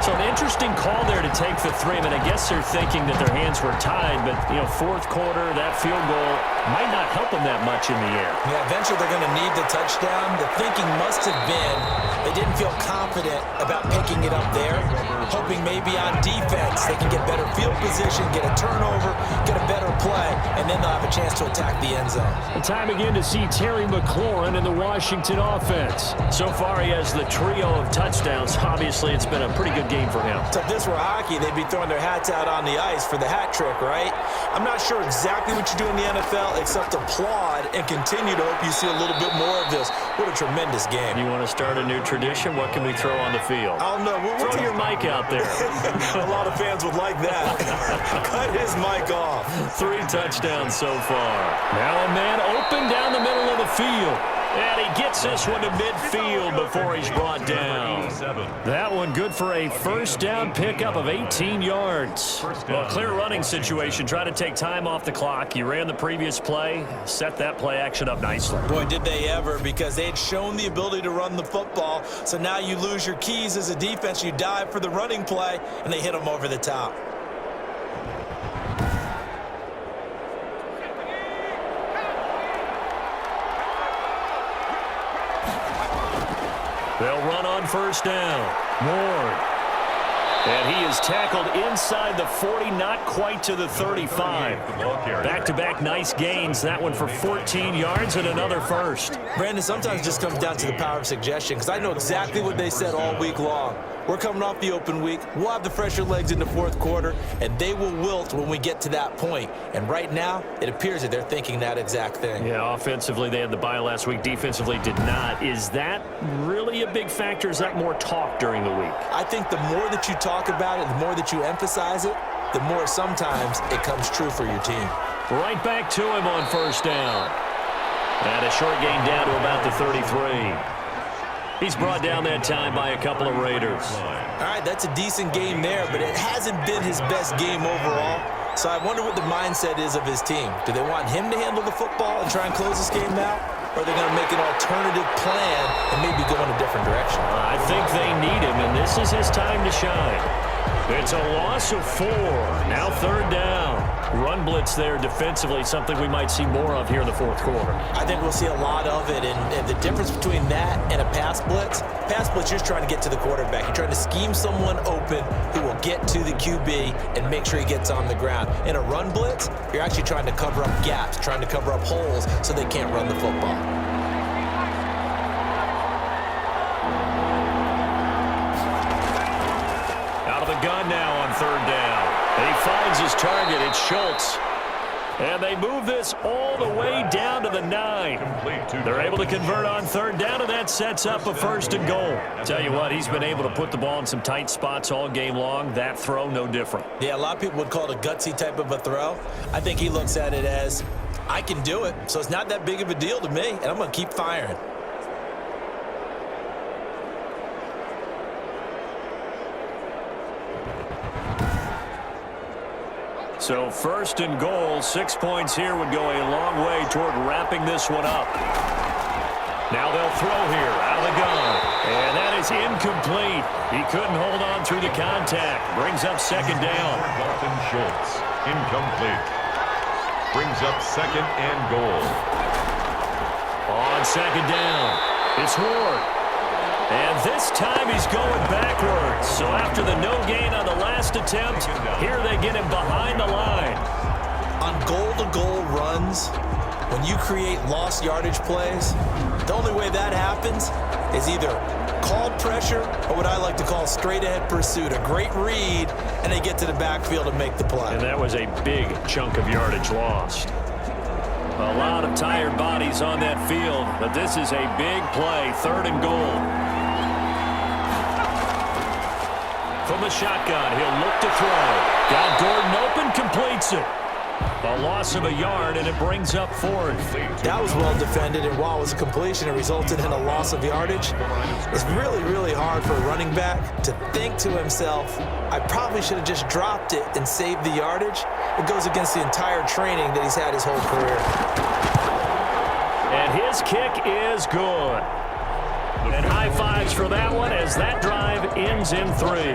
So an interesting call there to take the 3. I mean, I guess they're thinking that their hands were tied, but, you know, fourth quarter, that field goal might not help them that much in the air. Yeah, eventually they're going to need the touchdown. The thinking must have been they didn't feel confident about picking it up there, hoping maybe on defense they can get better field position, get a turnover, get a better play, and then they'll have a chance to attack the end zone. The time again to see Terry McLaurin in the Washington offense. So far, he has the trio of touchdowns. Obviously, it's been a pretty good game for him. So if this were hockey, they'd be throwing their hats out on the ice for the hat trick, right? I'm not sure exactly what you do in the NFL except applaud and continue to hope you see a little bit more of this. What a tremendous game. You want to start a new tradition? What can we throw on the field? I don't know. Throw your mic out there. A lot of fans would like that. Cut his mic off. 3 touchdowns so far. Now a man open down the middle of the field. And he gets this one to midfield before he's brought down. That one good for a first down pickup of 18 yards. Well, clear running situation. Try to take time off the clock. You ran the previous play, set that play action up nicely. Boy, did they ever, because they had shown the ability to run the football. So now you lose your keys as a defense. You dive for the running play, and they hit them over the top. They'll run on first down. Ward. And he is tackled inside the 40, not quite to the 35. Back-to-back nice gains. That one for 14 yards and another first. Brandon, sometimes it just comes down to the power of suggestion, because I know exactly what they said all week long. We're coming off the open week. We'll have the fresher legs in the fourth quarter, and they will wilt when we get to that point. And right now, it appears that they're thinking that exact thing. Yeah, offensively, they had the bye last week. Defensively, did not. Is that really a big factor? Is that more talk during the week? I think the more that you talk about it, the more that you emphasize it, the more sometimes it comes true for your team. Right back to him on first down. And a short gain down to about the 33. He's brought down that time by a couple of Raiders. All right, that's a decent game there, but it hasn't been his best game overall. So I wonder what the mindset is of his team. Do they want him to handle the football and try and close this game out? Or are they going to make an alternative plan and maybe go in a different direction? I think they need him, and this is his time to shine. It's a loss of 4. Now third down. Run blitz there defensively, something we might see more of here in the fourth quarter. I think we'll see a lot of it, and the difference between that and a pass blitz, you're just trying to get to the quarterback. You're trying to scheme someone open who will get to the QB and make sure he gets on the ground. In a run blitz, you're actually trying to cover up gaps, trying to cover up holes so they can't run the football. Out of the gun now on third down. He finds his target. It's Schultz. And they move this all the way down to the 9. They're able to convert on third down, and that sets up a first and goal. Tell you what, he's been able to put the ball in some tight spots all game long. That throw, no different. Yeah, a lot of people would call it a gutsy type of a throw. I think he looks at it as, I can do it, so it's not that big of a deal to me, and I'm going to keep firing. So first and goal, 6 points here would go a long way toward wrapping this one up. Now they'll throw here out of the gun. And that is incomplete. He couldn't hold on through the contact. Brings up second down. Dalton Schultz, incomplete. Brings up second and goal. On second down, it's Ward. And this time he's going backwards. So after the no gain on the last attempt, here they get him behind the line. On goal-to-goal runs, when you create lost yardage plays, the only way that happens is either called pressure or what I like to call straight-ahead pursuit. A great read, and they get to the backfield and make the play. And that was a big chunk of yardage lost. A lot of tired bodies on that field, but this is a big play, third and goal. From the shotgun, he'll look to throw. Got Gordon open, completes it. A loss of a yard, and it brings up fourth. That was well defended, and while it was a completion, it resulted in a loss of yardage. It's really, really hard for a running back to think to himself, I probably should have just dropped it and saved the yardage. It goes against the entire training that he's had his whole career. And his kick is good. And high fives for that one as that drive ends in 3.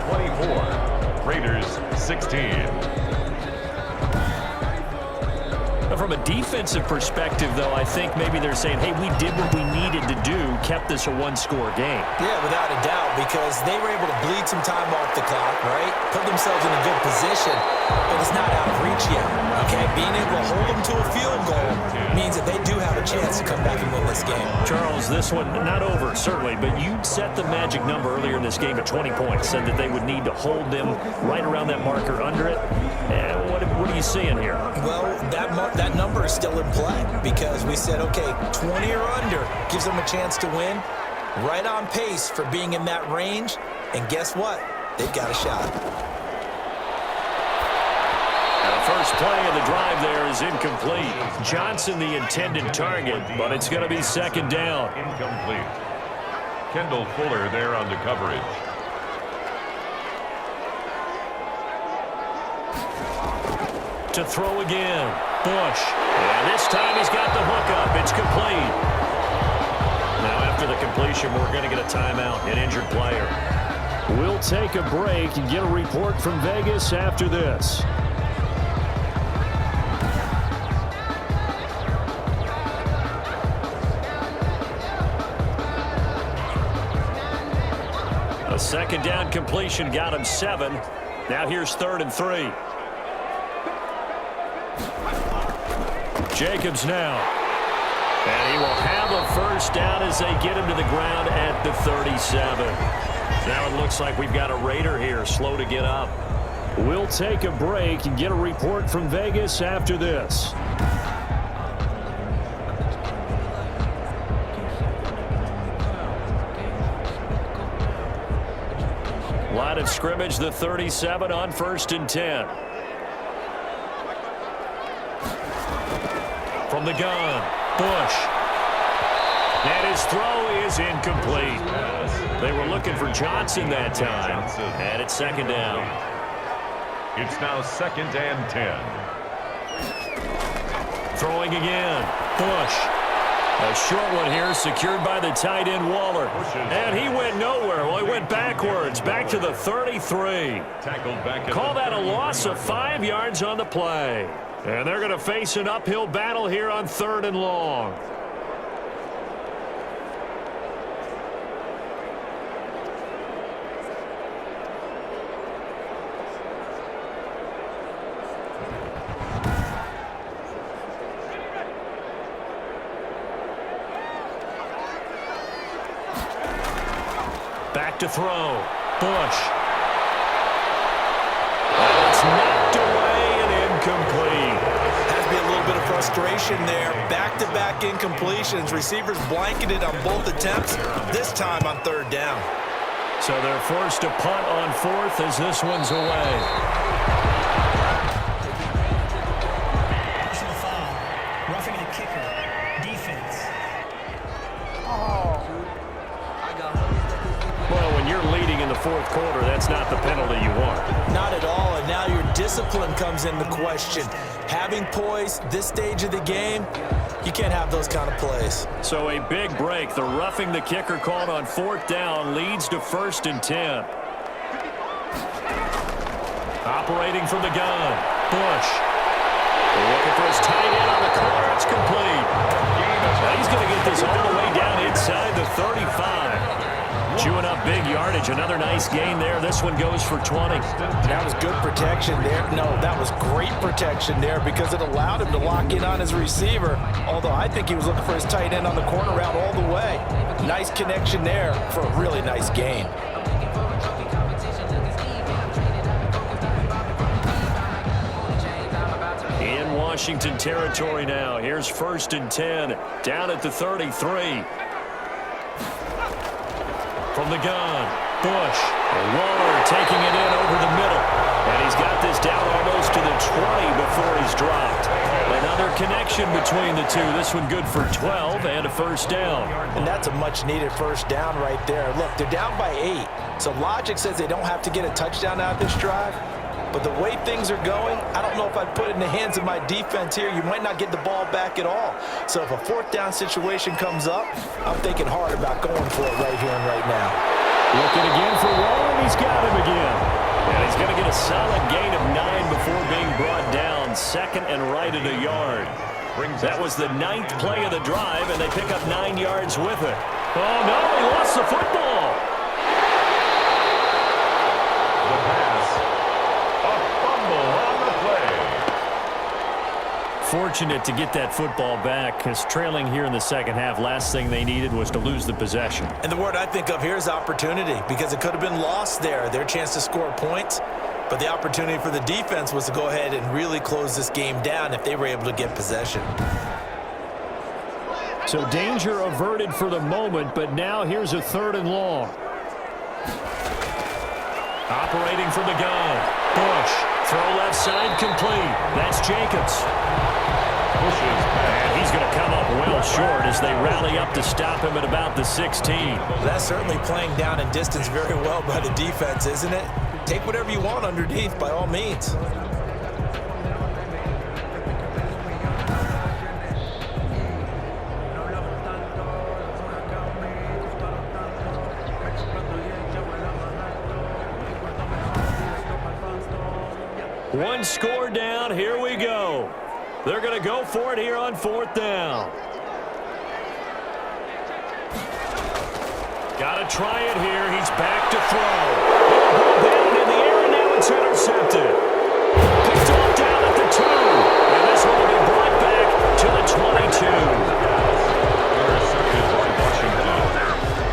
24, Raiders 16. From a defensive perspective, though, I think maybe they're saying, hey, we did what we needed to do, kept this a one-score game. Yeah, without a doubt, because they were able to bleed some time off the clock, right? Put themselves in a good position, but it's not out of reach yet, okay? Being able to hold them to a field goal means that they do have a chance to come back and win this game. Charles, this one not over, certainly, but you set the magic number earlier in this game at 20 points, said that they would need to hold them right around that marker under it. And what are you seeing here? Well, that number is still in play because we said, okay, 20 or under gives them a chance to win. Right on pace for being in that range. And guess what? They've got a shot. The first play of the drive there is incomplete. Johnson the intended target, but it's going to be second down. Incomplete. Kendall Fuller there on the coverage. To throw again. Bush. And this time he's got the hook up. It's complete. Now after the completion, we're going to get a timeout, an injured player. We'll take a break and get a report from Vegas after this. A second down completion got him 7. Now here's 3rd and 3. Jacobs now. And he will have a first down as they get him to the ground at the 37. Now it looks like we've got a Raider here, slow to get up. We'll take a break and get a report from Vegas after this. Line of scrimmage, the 37 on 1st and 10. From the gun, Bush. And his throw is incomplete. They were looking for Johnson that time. And it's second down. It's now 2nd and 10. Throwing again, Bush. A short one here, secured by the tight end Waller. And he went nowhere. Well, he went backwards, back to the 33. Call that a loss of 5 yards on the play. And they're going to face an uphill battle here on 3rd and long. Back to throw. Bush. And it's knocked away and incomplete. Has to be a little bit of frustration there. Back-to-back incompletions. Receivers blanketed on both attempts, this time on 3rd down. So they're forced to punt on 4th as this one's away. Personal foul. Roughing the kicker. Defense. Well, when you're leading in the 4th quarter, that's not the penalty you want. Not at all, and now your discipline comes into question. Having poise this stage of the game, you can't have those kind of plays. So a big break. The roughing the kicker called on 4th down leads to 1st and 10. Operating from the gun, Bush. Looking for his tight end on the corner. It's complete. Now he's going to get this all the way down inside the 35. Chewing up big yardage. Another nice gain there. This one goes for 20. That was good protection there. No, that was great protection there because it allowed him to lock in on his receiver. Although I think he was looking for his tight end on the corner route all the way. Nice connection there for a really nice gain. In Washington territory now. Here's 1st and 10. Down at the 33. From the gun, Bush. Waller taking it in over the middle. And he's got this down almost to the 20 before he's dropped. Another connection between the two. This one good for 12 and a first down. And that's a much-needed first down right there. Look, they're down by 8. So logic says they don't have to get a touchdown out of this drive. But the way things are going, I don't know if I'd put it in the hands of my defense here. You might not get the ball back at all. So if a fourth down situation comes up, I'm thinking hard about going for it right here and right now. Looking again for Waller, and he's got him again. And he's going to get a solid gain of 9 before being brought down. Second and right at a yard. That was the 9th play of the drive, and they pick up 9 yards with it. Oh, no, he lost the football. The pass. A fumble on the play. Fortunate to get that football back, because trailing here in the second half, last thing they needed was to lose the possession. And the word I think of here is opportunity, because it could have been lost there. Their chance to score points. But the opportunity for the defense was to go ahead and really close this game down if they were able to get possession. So danger averted for the moment, but now here's a 3rd and long. Operating from the gun. Bush. Throw left side complete. That's Jacobs. Pushes back. And he's going to come up well short as they rally up to stop him at about the 16. That's certainly playing down in distance very well by the defense, isn't it? Take whatever you want underneath, by all means. One score down. Here we go. They're going to go for it here on 4th down. Got to try it here. He's back to throw. Ball down in the air, and now it's intercepted. Picked off down at the 2. And this one will be brought back to the 22. Intercepted by Washington.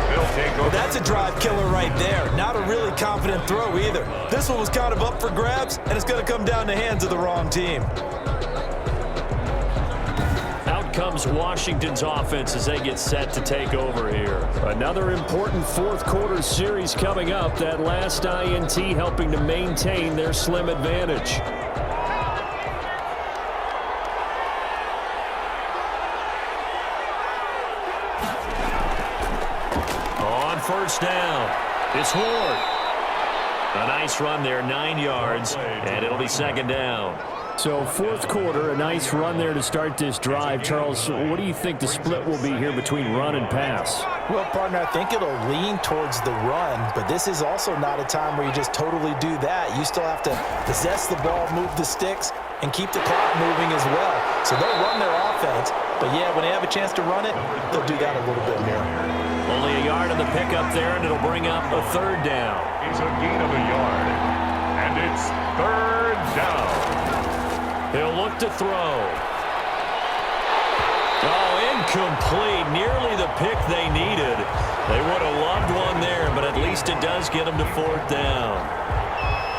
They'll take over. That's a drive killer right there. Not a really confident throw either. This one was kind of up for grabs, and it's going to come down the hands of the wrong team. Comes Washington's offense as they get set to take over here. Another important 4th quarter series coming up. That last INT helping to maintain their slim advantage. On 1st down, it's Ward. A nice run there, 9 yards, and it'll be 2nd down. So 4th quarter, a nice run there to start this drive. Charles, what do you think the split will be here between run and pass? Well, partner, I think it'll lean towards the run, but this is also not a time where you just totally do that. You still have to possess the ball, move the sticks, and keep the clock moving as well. So they'll run their offense, but yeah, when they have a chance to run it, they'll do that a little bit more. Only a yard on the pickup there, and it'll bring up a 3rd down. It's a gain of a yard. And it's 3rd down. He'll look to throw. Oh, incomplete. Nearly the pick they needed. They would have loved one there, but at least it does get them to 4th down.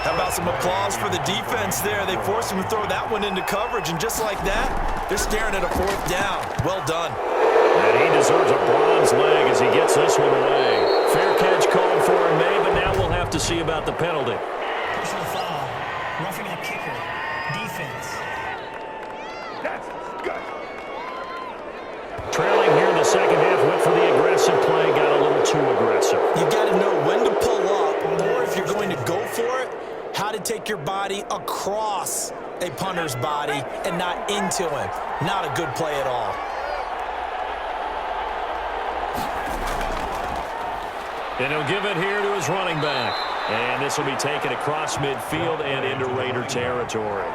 How about some applause for the defense there? They forced him to throw that one into coverage, and just like that, they're staring at a 4th down. Well done. And he deserves a bronze leg as he gets this one away. Fair catch called for him, May, but now we'll have to see about the penalty. Personal foul. Roughing the kicker. Defense. That's good. Trailing here in the second half, went for the aggressive play, got a little too aggressive. You got to know when to pull up, or if you're going to go for it, how to take your body across a punter's body and not into him. Not a good play at all. And he'll give it here to his running back. And this will be taken across midfield and into Raider territory.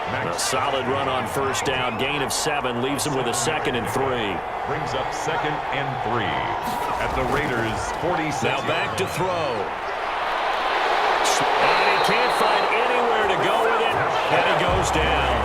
A solid run on 1st down. Gain of 7 leaves him with a 2nd and 3. Brings up 2nd and 3 at the Raiders' 46. Now back to throw. And he can't find anywhere to go with it. And he goes down.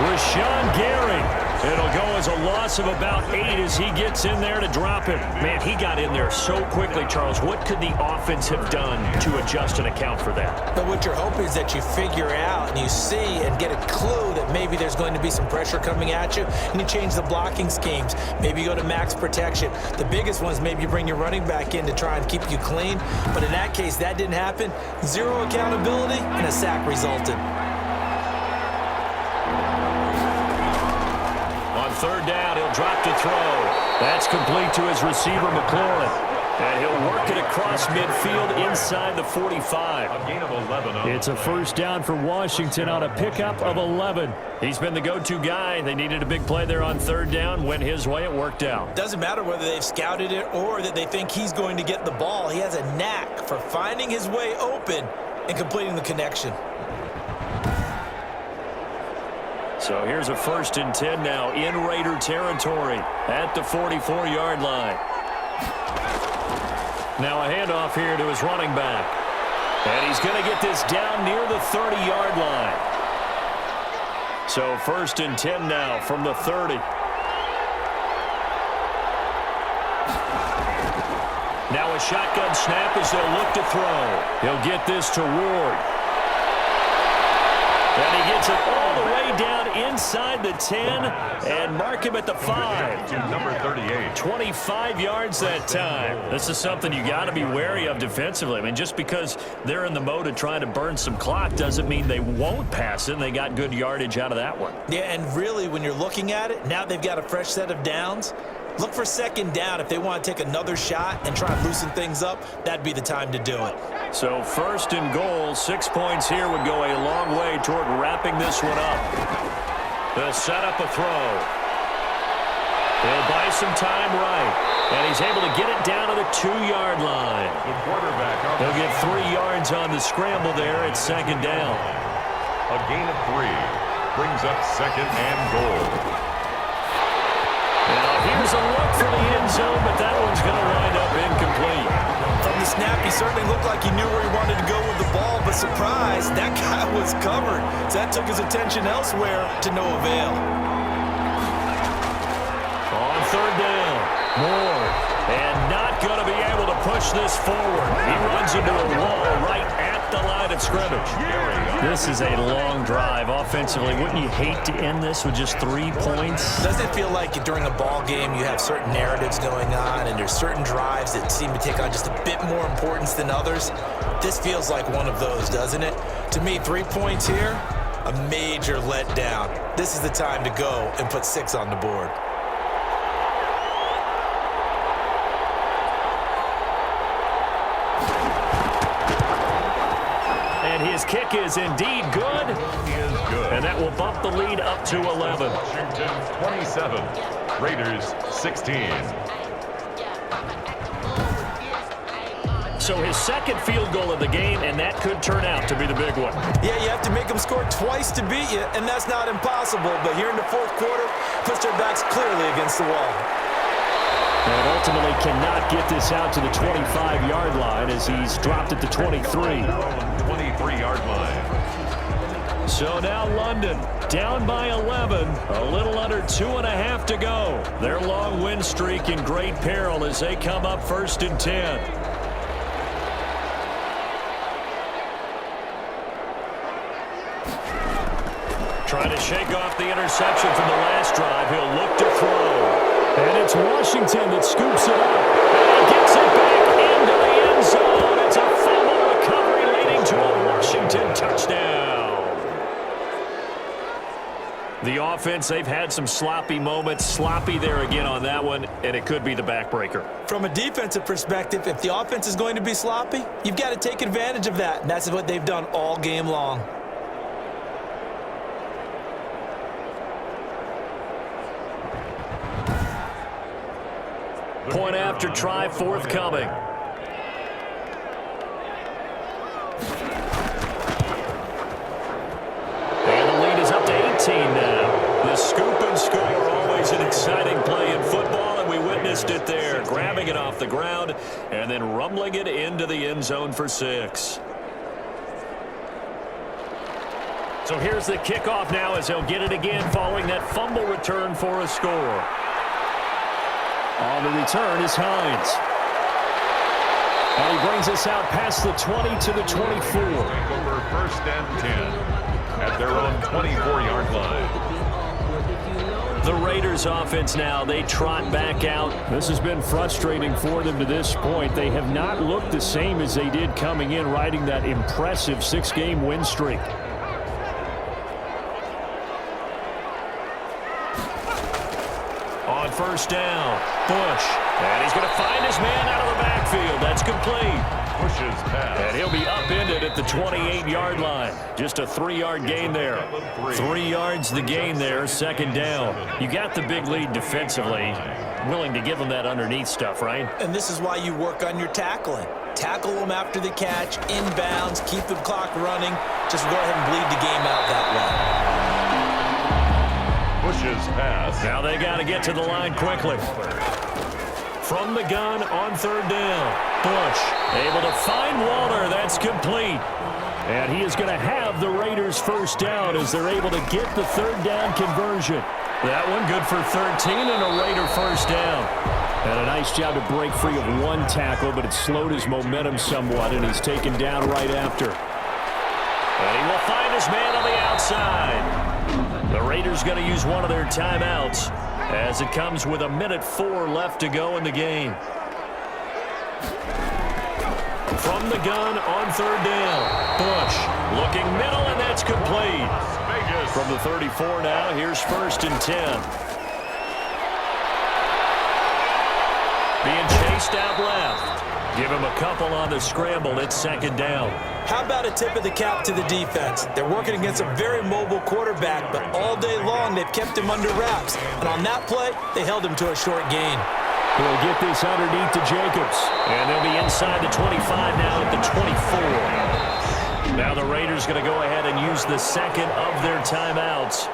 Rashawn Gary. It'll go as a loss of about 8 as he gets in there to drop him. Man, he got in there so quickly, Charles. What could the offense have done to adjust and account for that? But what you're hoping is that you figure out and you see and get a clue that maybe there's going to be some pressure coming at you, and you change the blocking schemes. Maybe you go to max protection. The biggest one is maybe you bring your running back in to try and keep you clean. But in that case, that didn't happen. 0 accountability, and a sack resulted. 3rd down, he'll drop to throw. That's complete to his receiver, McLaurin. And he'll work it across midfield inside the 45. A gain of 11. It's a first down for Washington on a pickup of 11. He's been the go-to guy. They needed a big play there on third down. Went his way. It worked out. Doesn't matter whether they've scouted it or that they think he's going to get the ball. He has a knack for finding his way open and completing the connection. So here's a 1st and 10 now in Raider territory at the 44-yard line. Now a handoff here to his running back. And he's going to get this down near the 30-yard line. So 1st and 10 now from the 30. Now a shotgun snap as they'll look to throw. He'll get this to Ward. And he gets it all the way down inside the 10 and mark him at the 5. Number 38. 25 yards that time. This is something you got to be wary of defensively. I mean, just because they're in the mode of trying to burn some clock doesn't mean they won't pass it. And they got good yardage out of that one. Yeah, and really, when you're looking at it, now they've got a fresh set of downs. Look for 2nd down. If they want to take another shot and try and loosen things up, that'd be the time to do it. So 1st and goal, 6 points here would go a long way toward wrapping this one up. They'll set up a throw. He'll buy some time right. And he's able to get it down to the 2-yard line. The quarterback. He'll get 3 yards on the scramble there at 2nd down. A gain of 3. Brings up 2nd and goal. Now here's a look for the end zone, but that one's going to wind up incomplete. From the snap, he certainly looked like he knew where he wanted to go with the ball, but surprise, that guy was covered. So that took his attention elsewhere to no avail. On 3rd down, Moore, and not going to be able to push this forward. He runs into a wall right at the line of scrimmage. This is a long drive offensively. Wouldn't you hate to end this with just 3 points? Doesn't it feel like during a ball game you have certain narratives going on and there's certain drives that seem to take on just a bit more importance than others? This feels like one of those, doesn't it? To me, 3 points here, a major letdown. This is the time to go and put 6 on the board. His kick is indeed good. He is good. And that will bump the lead up to 11. Washington 27. Raiders 16. So his 2nd field goal of the game, and that could turn out to be the big one. Yeah, you have to make them score twice to beat you, and that's not impossible. But here in the 4th quarter, puts their backs clearly against the wall. And ultimately cannot get this out to the 25-yard line as he's dropped at the 23. 23-yard line. So now London down by 11. A little under 2.5 to go. Their long win streak in great peril as they come up 1st and 10. Trying to shake off the interception from the last drive. He'll look to throw. And it's Washington that scoops it up. And gets it back into the end zone. It's a fumble recovery leading to a Washington touchdown. The offense, they've had some sloppy moments. Sloppy there again on that one, and it could be the backbreaker. From a defensive perspective, if the offense is going to be sloppy, you've got to take advantage of that. And that's what they've done all game long. Point after try forthcoming. And the lead is up to 18 now. The scoop and score, always an exciting play in football, and we witnessed it there. Grabbing it off the ground and then rumbling it into the end zone for 6. So here's the kickoff now as they'll get it again following that fumble return for a score. On the return is Hines. And he brings us out past the 20 to the 24. Over 1st and 10 at their own 24-yard line. The Raiders offense now, they trot back out. This has been frustrating for them to this point. They have not looked the same as they did coming in, riding that impressive 6-game win streak. On 1st down, Bush And he's going to find his man out of the backfield. That's complete. Pushes pass. And he'll be upended at the 28-yard line. Just a 3-yard gain there. 3 yards the gain there, second down. You got the big lead defensively. Willing to give them that underneath stuff, right? And this is why you work on your tackling. Tackle them after the catch, inbounds, keep the clock running. Just go ahead and bleed the game out that way. Pushes pass. Now they got to get to the line quickly. From the gun on third down. Bush able to find Waller. That's complete. And he is going to have the Raiders first down as they're able to get the third down conversion. That one good for 13 and a Raider first down. And a nice job to break free of one tackle, but it slowed his momentum somewhat, and he's taken down right after. And he will find his man on the outside. The Raiders going to use one of their timeouts as it comes with 1:04 left to go in the game. From the gun on third down. Bush looking middle, and that's complete. From the 34 now, here's first and 10. Being chased out left. Give him a couple on the scramble. It's second down. How about a tip of the cap to the defense? They're working against a very mobile quarterback, but all day long they've kept him under wraps. And on that play, they held him to a short gain. He'll get this underneath to Jacobs. And they'll be inside the 25 now at the 24. Now the Raiders going to go ahead and use the second of their timeouts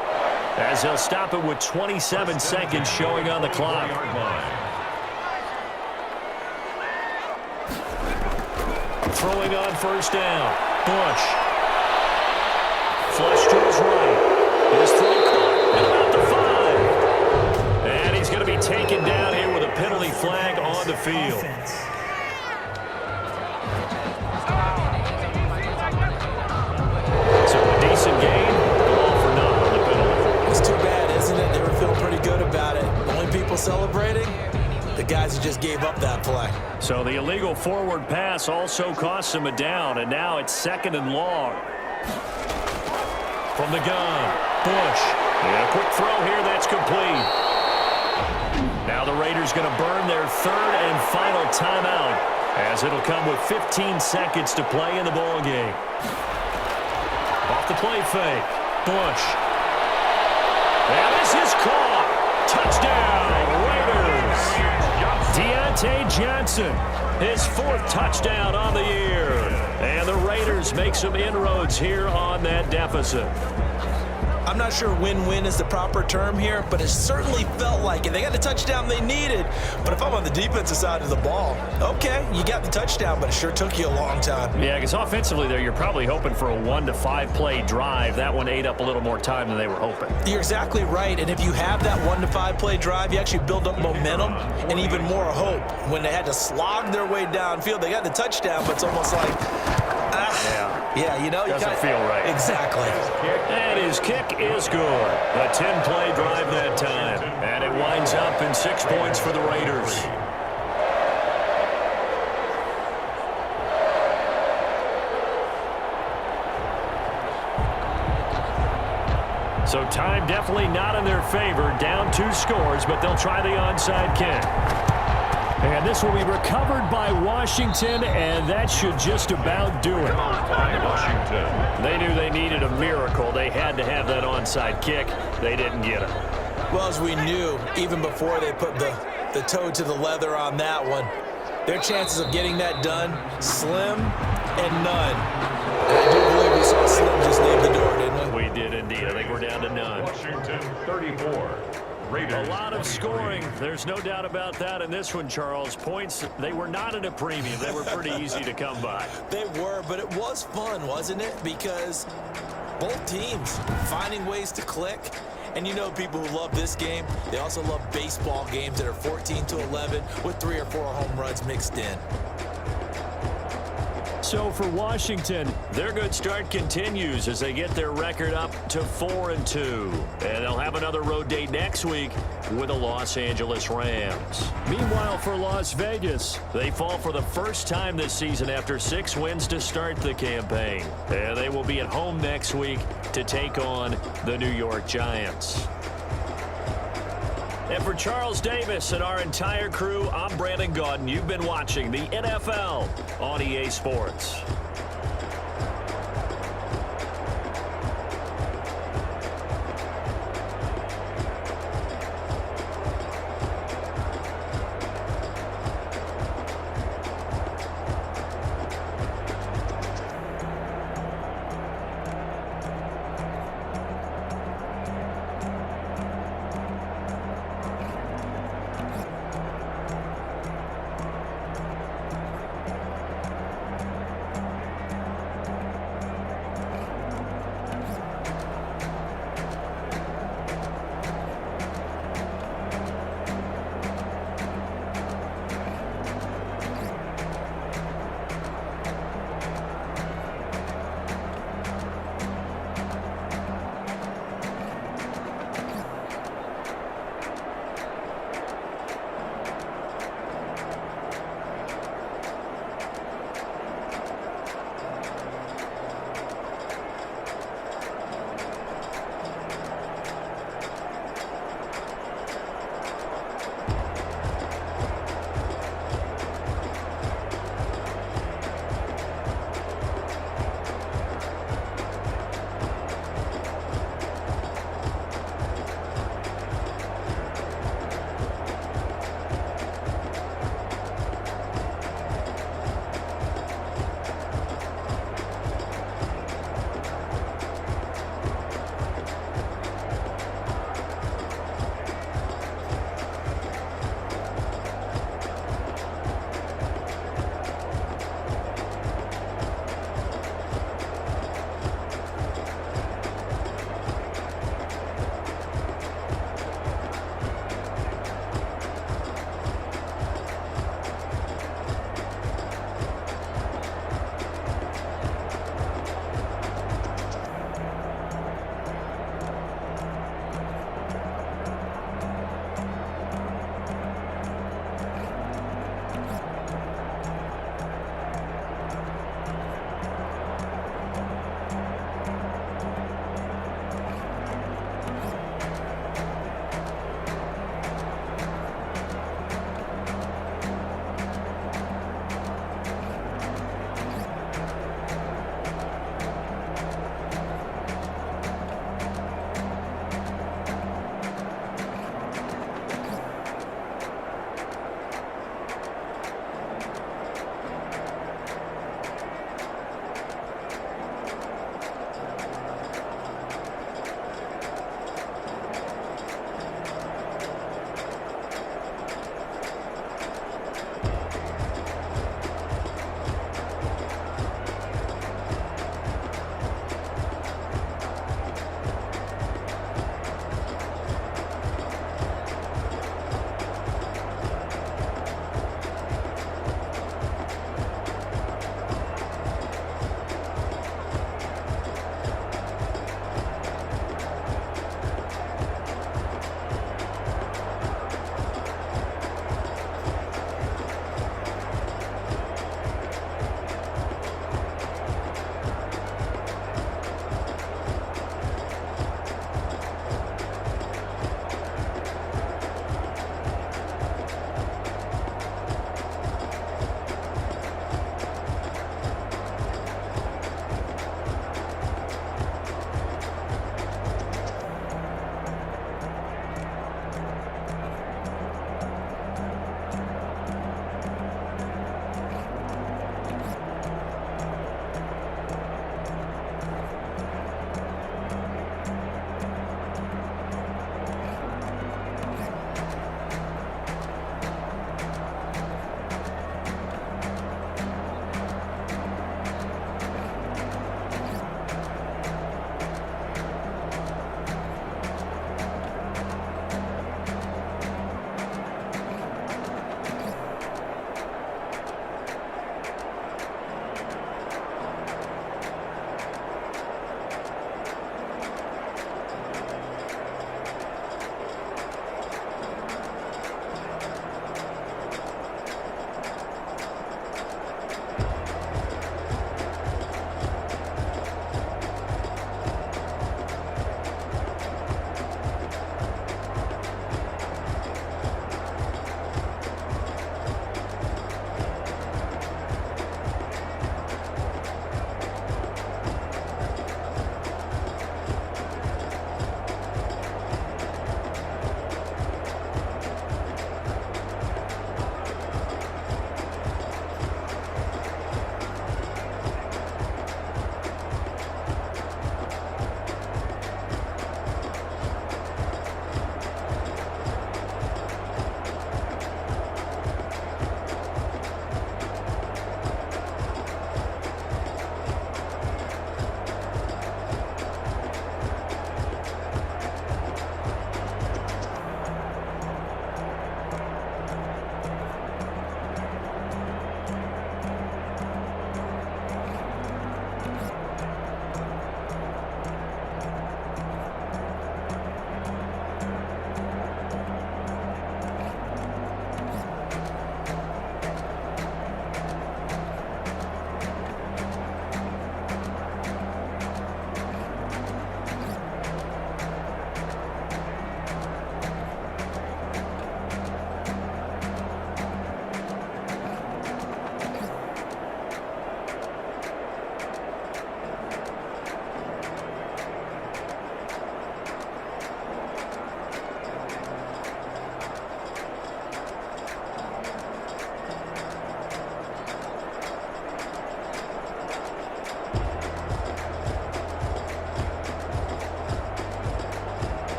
as they'll stop it with 27 seconds showing on the clock. Throwing on first down. Bush. Flush to his right. His throw caught at about the 5. And he's going to be taken down here with a penalty flag on the field. So a decent gain, all for naught on the penalty. It's too bad, isn't it? They were feeling pretty good about it. Only people celebrating? The guys who just gave up that play. So the illegal forward pass also costs him a down, and now it's second and long. From the gun, Bush. And a quick throw here, that's complete. Now the Raiders going to burn their third and final timeout as it'll come with 15 seconds to play in the ball game. Off the play fake, Bush. And this is caught. Touchdown, Raiders. Deontay Johnson, his 4th touchdown on the year. And the Raiders make some inroads here on that deficit. I'm not sure win-win is the proper term here, but it certainly felt like it. They got the touchdown they needed, but if I'm on the defensive side of the ball, okay, you got the touchdown, but it sure took you a long time. Yeah, because offensively there, you're probably hoping for a 1 to 5 play drive. That one ate up a little more time than they were hoping. You're exactly right, and if you have that 1 to 5 play drive, you actually build up momentum and even more hope. When they had to slog their way downfield, they got the touchdown, but it's almost like, yeah, you know, doesn't feel right. Exactly. And his kick is good. A 10-play drive that time. And it winds up in 6 points for the Raiders. So time definitely not in their favor. Down 2 scores, but they'll try the onside kick. And this will be recovered by Washington, and that should just about do it. Washington. They knew they needed a miracle. They had to have that onside kick. They didn't get it. Well, as we knew, even before they put the toe to the leather on that one, their chances of getting that done, slim and none. And I do believe we saw Slim just leave the door, didn't we? We did indeed. I think we're down to none. Washington 34. Raiders A lot of 33. scoring. There's no doubt about that in this one, Charles. Points, they were not at a premium. They were pretty easy to come by. They were, but it was fun, wasn't it? Because both teams finding ways to click. And you know people who love this game, they also love baseball games that are 14-11 with 3 or 4 home runs mixed in. So for Washington, their good start continues as they get their record up to 4-2. And they'll have another road date next week with the Los Angeles Rams. Meanwhile, for Las Vegas, they fall for the first time this season after 6 wins to start the campaign. And they will be at home next week to take on the New York Giants. And for Charles Davis and our entire crew, I'm Brandon Gaudin. You've been watching the NFL on EA Sports.